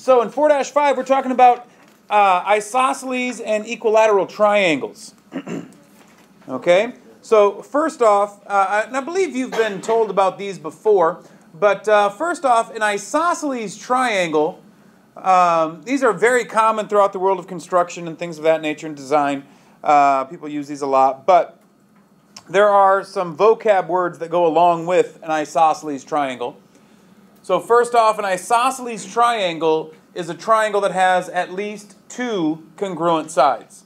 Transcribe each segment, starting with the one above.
So in 4-5, we're talking about isosceles and equilateral triangles. Okay? So first off, and I believe you've been told about these before, but first off, an isosceles triangle, these are very common throughout the world of construction and things of that nature and design. People use these a lot, but there are some vocab words that go along with an isosceles triangle. So first off, an isosceles triangle is a triangle that has at least two congruent sides.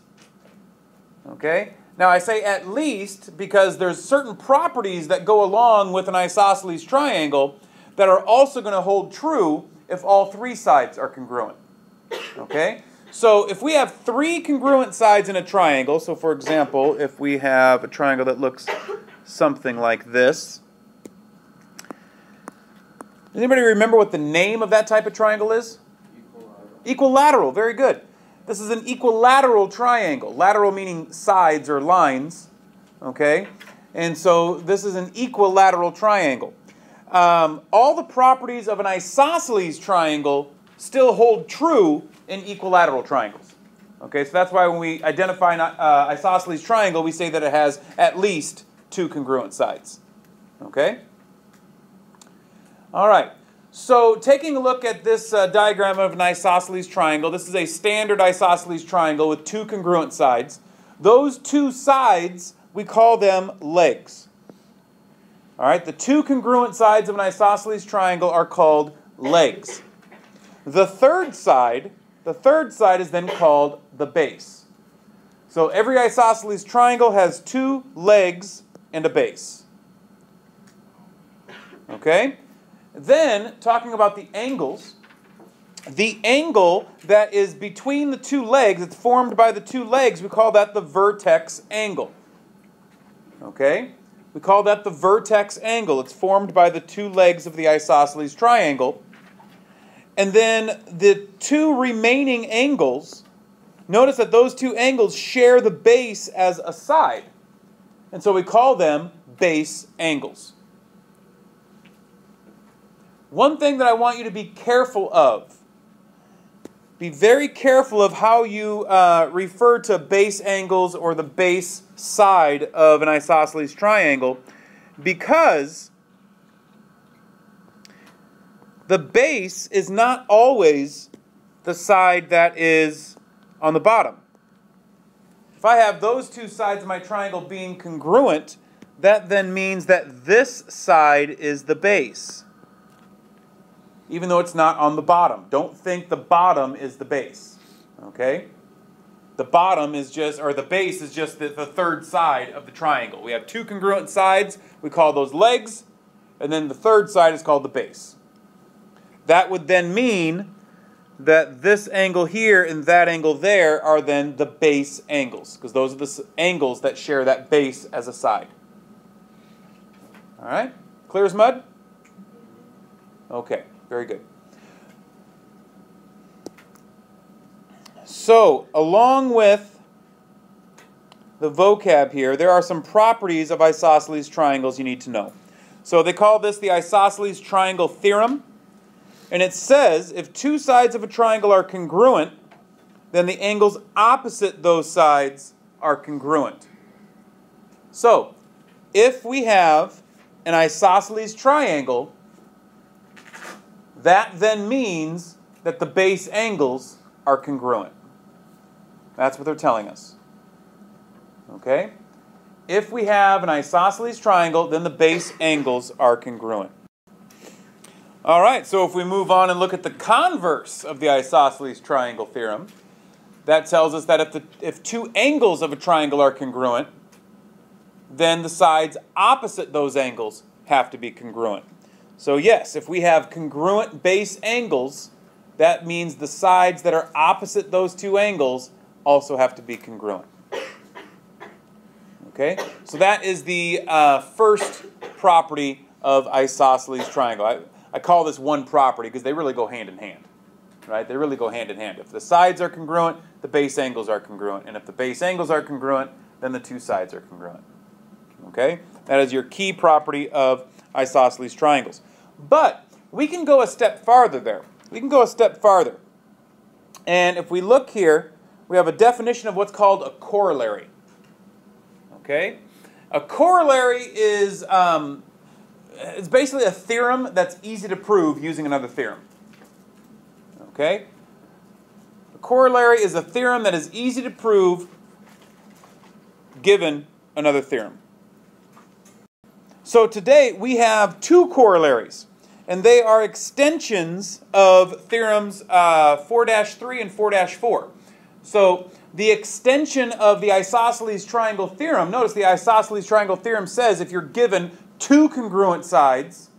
Okay? Now I say at least because there's certain properties that go along with an isosceles triangle that are also going to hold true if all three sides are congruent. Okay? So if we have three congruent sides in a triangle, so for example, if we have a triangle that looks something like this. Does anybody remember what the name of that type of triangle is? Equilateral, very good. This is an equilateral triangle. Lateral meaning sides or lines. Okay? And so this is an equilateral triangle. All the properties of an isosceles triangle still hold true in equilateral triangles. Okay, so that's why when we identify an isosceles triangle, we say that it has at least two congruent sides. Okay? All right. So taking a look at this diagram of an isosceles triangle, this is a standard isosceles triangle with two congruent sides. Those two sides, we call them legs. All right, the two congruent sides of an isosceles triangle are called legs. The third side is then called the base. So every isosceles triangle has two legs and a base. Okay? Then, talking about the angles, the angle that is between the two legs, it's formed by the two legs, we call that the vertex angle. Okay? We call that the vertex angle. It's formed by the two legs of the isosceles triangle. And then the two remaining angles, notice that those two angles share the base as a side. And so we call them base angles. One thing that I want you to be careful of, be very careful of how you refer to base angles or the base side of an isosceles triangle, because the base is not always the side that is on the bottom. If I have those two sides of my triangle being congruent, that then means that this side is the base, even though it's not on the bottom. Don't think the bottom is the base. Okay? The bottom is just, or the base is just the third side of the triangle. We have two congruent sides, we call those legs, and then the third side is called the base. That would then mean that this angle here and that angle there are then the base angles, because those are the angles that share that base as a side. All right? Clear as mud? Okay, very good. So, along with the vocab here, there are some properties of isosceles triangles you need to know. So they call this the isosceles triangle theorem. And it says if two sides of a triangle are congruent, then the angles opposite those sides are congruent. So, if we have an isosceles triangle, that then means that the base angles are congruent. That's what they're telling us. Okay? If we have an isosceles triangle, then the base angles are congruent. All right, so if we move on and look at the converse of the isosceles triangle theorem, that tells us that if two angles of a triangle are congruent, then the sides opposite those angles have to be congruent. So yes, if we have congruent base angles, that means the sides that are opposite those two angles also have to be congruent. Okay, so that is the first property of isosceles triangle. I call this one property because they really go hand in hand. Right? They really go hand in hand. If the sides are congruent, the base angles are congruent. And if the base angles are congruent, then the two sides are congruent. Okay? That is your key property of isosceles triangles. But we can go a step farther there. We can go a step farther. And if we look here, we have a definition of what's called a corollary. Okay? A corollary is it's basically a theorem that's easy to prove using another theorem. Okay? A corollary is a theorem that is easy to prove given another theorem. So today we have two corollaries, and they are extensions of theorems 4-3 and 4-4. So the extension of the isosceles triangle theorem, notice the isosceles triangle theorem says if you're given two congruent sides,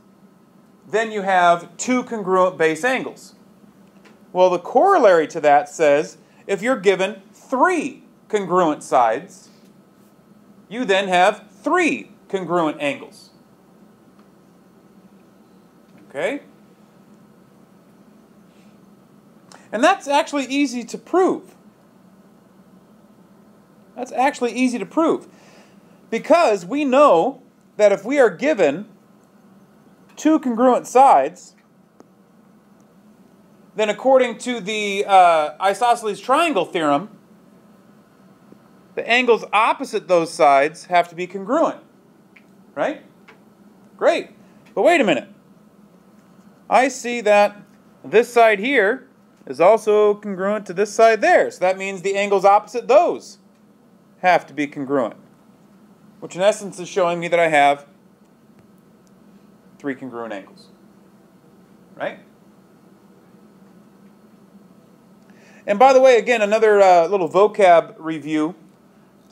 then you have two congruent base angles. Well, the corollary to that says if you're given three congruent sides, you then have three congruent angles. Okay? And that's actually easy to prove. That's actually easy to prove. Because we know that if we are given two congruent sides, then according to the isosceles triangle theorem, the angles opposite those sides have to be congruent. Right? Great. But wait a minute. I see that this side here is also congruent to this side there. So that means the angles opposite those have to be congruent. Which in essence is showing me that I have three congruent angles. Right? And by the way, again, another little vocab review.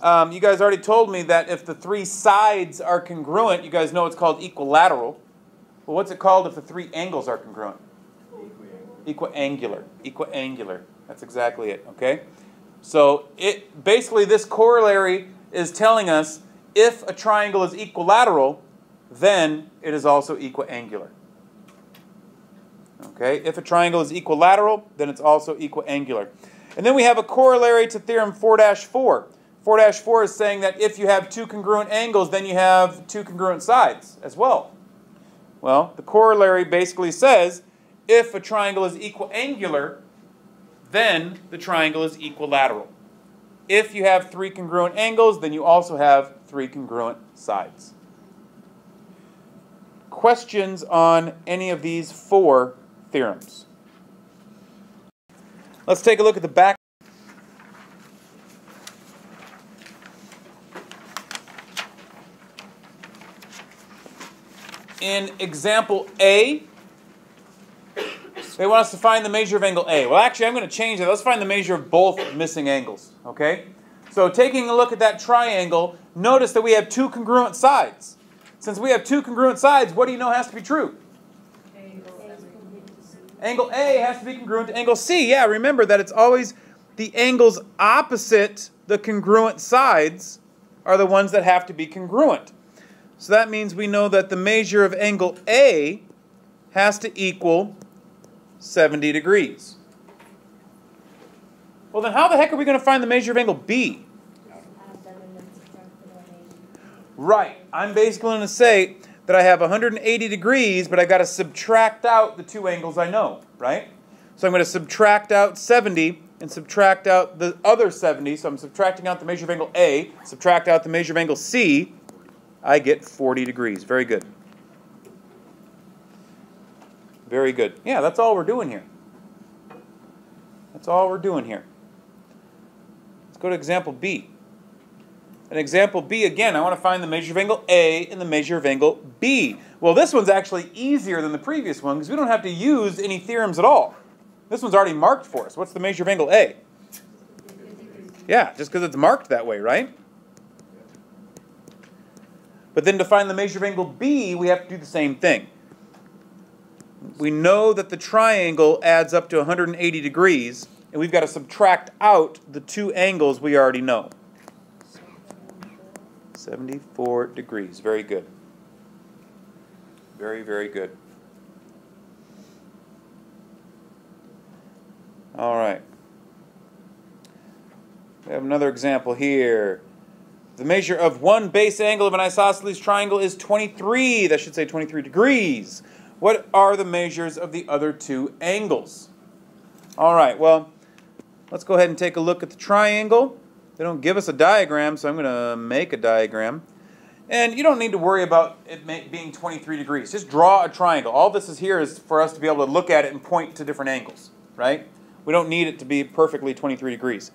You guys already told me that if the three sides are congruent, you guys know it's called equilateral. Well, what's it called if the three angles are congruent? Equiangular. Equiangular. That's exactly it, okay? So basically this corollary is telling us if a triangle is equilateral, then it is also equiangular. Okay? If a triangle is equilateral, then it's also equiangular. And then we have a corollary to theorem 4-4. 4-4 is saying that if you have two congruent angles, then you have two congruent sides as well. Well, the corollary basically says if a triangle is equiangular, then the triangle is equilateral. If you have three congruent angles, then you also have three congruent sides. Questions on any of these four theorems? Let's take a look at the back. In example A, they want us to find the measure of angle A. Well, actually, I'm going to change that. Let's find the measure of both missing angles. Okay? So taking a look at that triangle, notice that we have two congruent sides. Since we have two congruent sides, what do you know has to be true? Angle A has to be congruent to angle C. Yeah, remember that it's always the angles opposite the congruent sides are the ones that have to be congruent. So that means we know that the measure of angle A has to equal 70 degrees. Well, then how the heck are we going to find the measure of angle B? Right. I'm basically going to say that I have 180 degrees, but I've got to subtract out the two angles I know, right? So I'm going to subtract out 70 and subtract out the other 70. So I'm subtracting out the measure of angle A, subtract out the measure of angle C. I get 40 degrees. Very good. Very good. Yeah, that's all we're doing here. That's all we're doing here. Let's go to example B. In example B, again, I want to find the measure of angle A and the measure of angle B. Well, this one's actually easier than the previous one because we don't have to use any theorems at all. This one's already marked for us. What's the measure of angle A? Yeah, just because it's marked that way, right? But then to find the measure of angle B, we have to do the same thing. We know that the triangle adds up to 180 degrees, and we've got to subtract out the two angles we already know. 74 degrees. Very good. Very, very good. All right. We have another example here. The measure of one base angle of an isosceles triangle is 23. That should say 23 degrees. What are the measures of the other two angles? All right, well, let's go ahead and take a look at the triangle. They don't give us a diagram, so I'm going to make a diagram. And you don't need to worry about it being 23 degrees. Just draw a triangle. All this is here is for us to be able to look at it and point to different angles, right? We don't need it to be perfectly 23 degrees.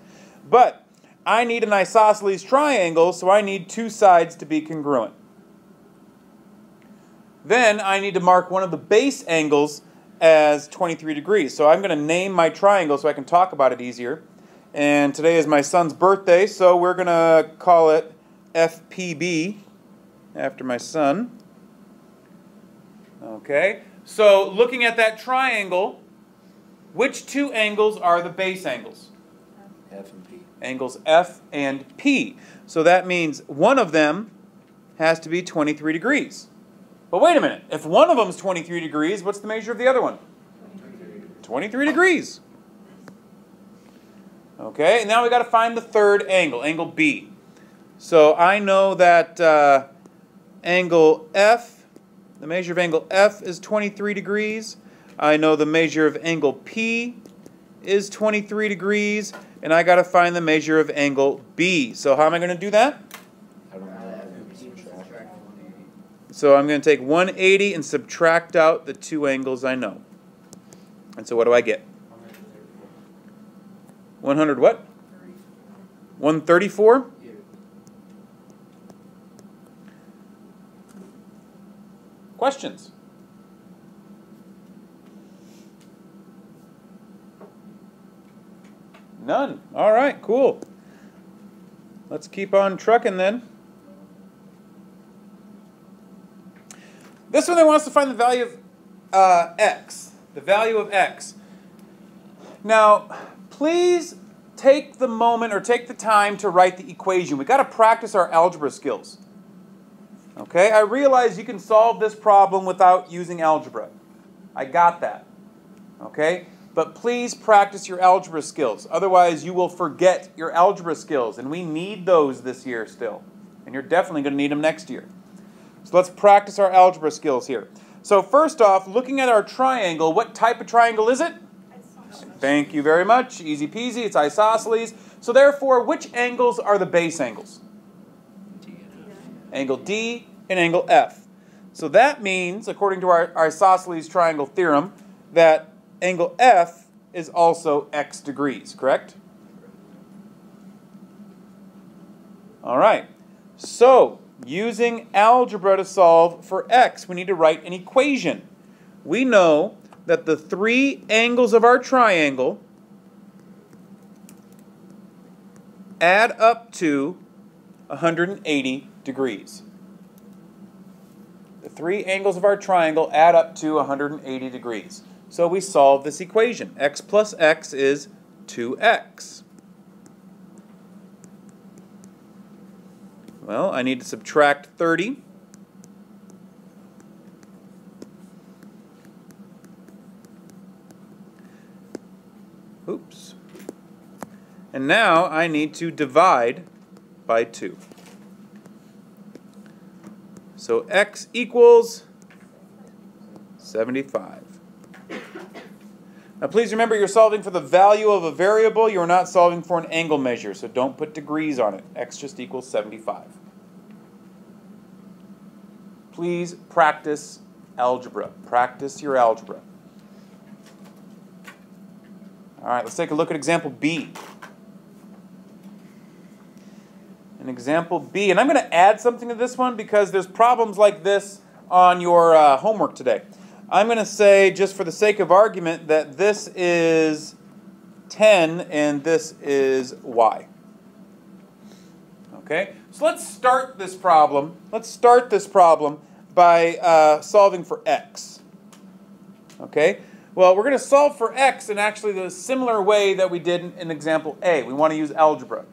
But I need an isosceles triangle, so I need two sides to be congruent. Then I need to mark one of the base angles as 23 degrees. So I'm going to name my triangle so I can talk about it easier. And today is my son's birthday, so we're going to call it FPB, after my son. Okay, so looking at that triangle, which two angles are the base angles? F and P. Angles F and P. So that means one of them has to be 23 degrees. But wait a minute, if one of them is 23 degrees, what's the measure of the other one? 23 degrees. Okay, and now we got to find the third angle, angle B. So I know that angle F, the measure of angle F is 23 degrees. I know the measure of angle P is 23 degrees. And I got to find the measure of angle B. So how am I going to do that? I don't know. So I'm going to take 180 and subtract out the two angles I know. And so what do I get? 100 what? 134? Questions? None. All right, cool. Let's keep on trucking then. This one they want us to find the value of x. The value of x. Now, please take the moment or take the time to write the equation. We've got to practice our algebra skills. Okay, I realize you can solve this problem without using algebra. I got that. Okay, but please practice your algebra skills. Otherwise, you will forget your algebra skills, and we need those this year still. And you're definitely going to need them next year. So let's practice our algebra skills here. So first off, looking at our triangle, what type of triangle is it? Thank you very much. Easy peasy. It's isosceles. So therefore, which angles are the base angles? Angle D and angle F. So that means, according to our isosceles triangle theorem, that angle F is also x degrees, correct? All right. So, using algebra to solve for x, we need to write an equation. We know that the three angles of our triangle add up to 180 degrees. The three angles of our triangle add up to 180 degrees. So we solve this equation. X plus x is 2x. Well, I need to subtract 30. Oops. And now I need to divide by 2. So x equals 75. Now please remember you're solving for the value of a variable. You're not solving for an angle measure, so don't put degrees on it. X just equals 75. Please practice algebra. Practice your algebra. All right, let's take a look at example B. In example B, and I'm going to add something to this one because there's problems like this on your homework today. I'm going to say, just for the sake of argument, that this is 10 and this is y. Okay, so let's start this problem. Let's start this problem by solving for x. Okay, well, we're going to solve for x in actually the similar way that we did in example A. We want to use algebra.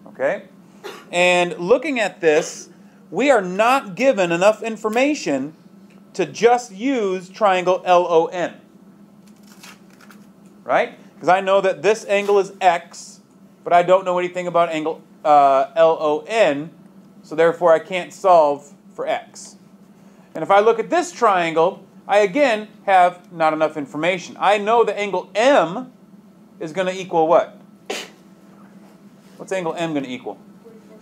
Okay, and looking at this, we are not given enough information to just use triangle LON. Right? Because I know that this angle is x, but I don't know anything about angle LON, so therefore I can't solve for x. And if I look at this triangle, I again have not enough information. I know the angle M is going to equal what? What's angle M going to equal?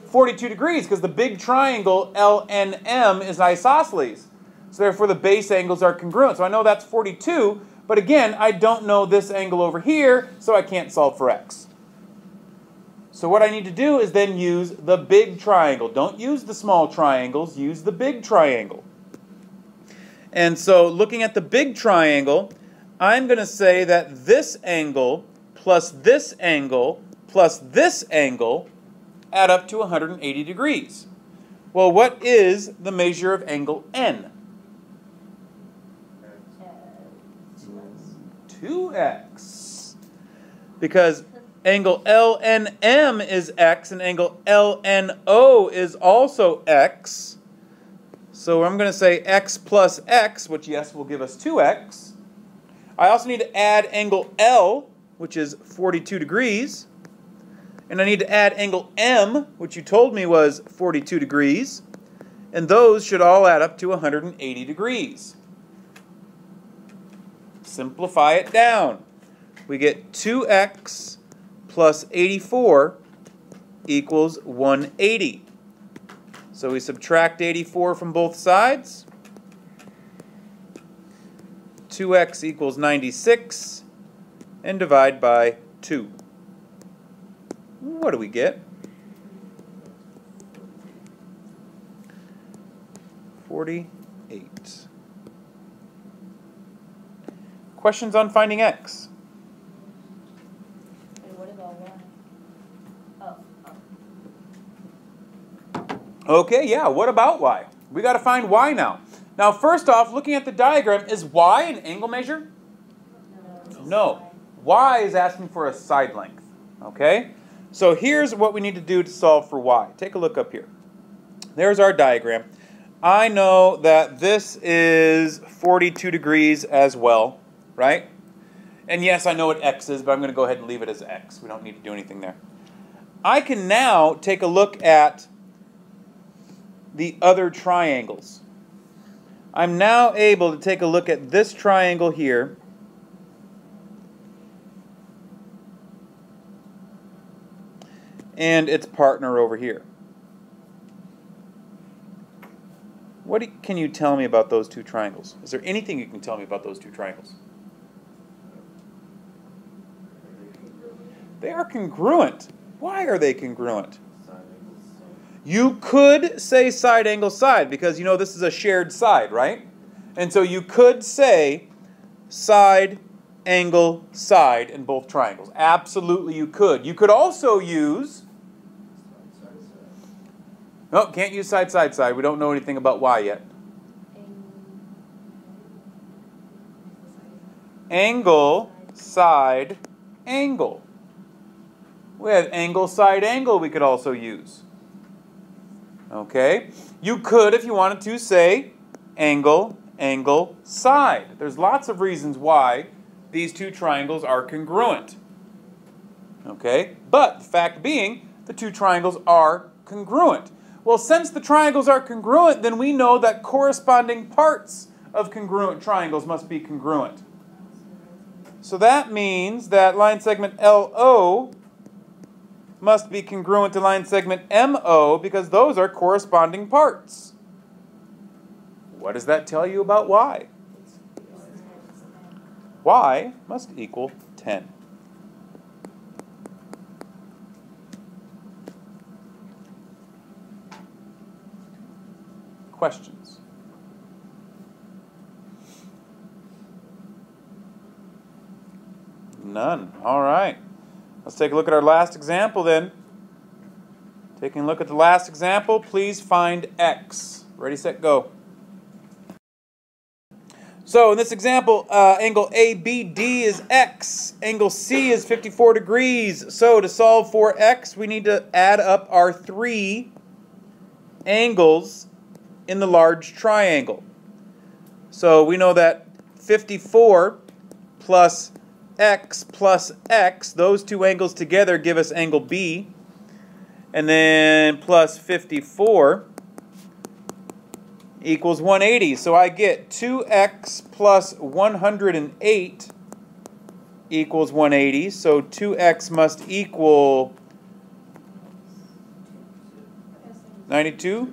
42 degrees, because the big triangle LNM is isosceles. So therefore the base angles are congruent. So I know that's 42, but again, I don't know this angle over here, so I can't solve for x. So what I need to do is then use the big triangle. Don't use the small triangles, use the big triangle. And so looking at the big triangle, I'm going to say that this angle plus this angle plus this angle add up to 180 degrees. Well, what is the measure of angle N? 2x. Because angle LNM is x and angle LNO is also x. So I'm going to say x plus x, which yes will give us 2x. I also need to add angle L, which is 42 degrees. And I need to add angle M, which you told me was 42 degrees. And those should all add up to 180 degrees. Simplify it down. We get 2x plus 84 equals 180. So we subtract 84 from both sides. 2x equals 96 and divide by 2. What do we get? 48. Questions on finding x? Wait, what about y? Okay, yeah, what about y? We got to find y now. Now, first off, looking at the diagram, is y an angle measure? No. Y is asking for a side length. Okay? So here's what we need to do to solve for y. Take a look up here. There's our diagram. I know that this is 42 degrees as well, right? And yes, I know what x is, but I'm going to go ahead and leave it as x. We don't need to do anything there. I can now take a look at the other triangles. I'm now able to take a look at this triangle here. And its partner over here. What can you tell me about those two triangles? Is there anything you can tell me about those two triangles? They are congruent. Why are they congruent? You could say side angle side because you know this is a shared side, right? And so you could say side angle side in both triangles. Absolutely you could. You could also use... No, can't use side, side, side. We don't know anything about y yet. Angle, side, angle. We have angle, side, angle we could also use. Okay? You could, if you wanted to, say angle, angle, side. There's lots of reasons why these two triangles are congruent. Okay? But the fact being, the two triangles are congruent. Well, since the triangles are congruent, then we know that corresponding parts of congruent triangles must be congruent. So that means that line segment LO must be congruent to line segment MO because those are corresponding parts. What does that tell you about y? Y must equal 10. Questions? None. All right. Let's take a look at our last example then. Taking a look at the last example, please find x. Ready, set, go. So in this example, angle ABD is x. Angle C is 54 degrees. So to solve for x, we need to add up our three angles in the large triangle. So we know that 54 plus x, those two angles together give us angle B. And then plus 54 equals 180. So I get 2x plus 108 equals 180. So 2x must equal 92?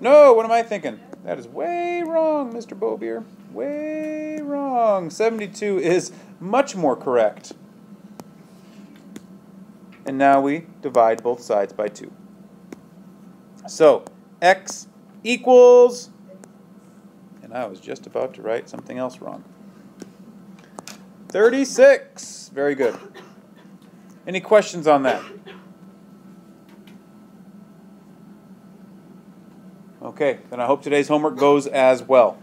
No, what am I thinking? That is way wrong, Mr. Bobier. Way wrong. 72 is much more correct. And now we divide both sides by 2. So, x equals, and I was just about to write something else wrong. 36. Very good. Any questions on that? Okay, then I hope today's homework goes as well.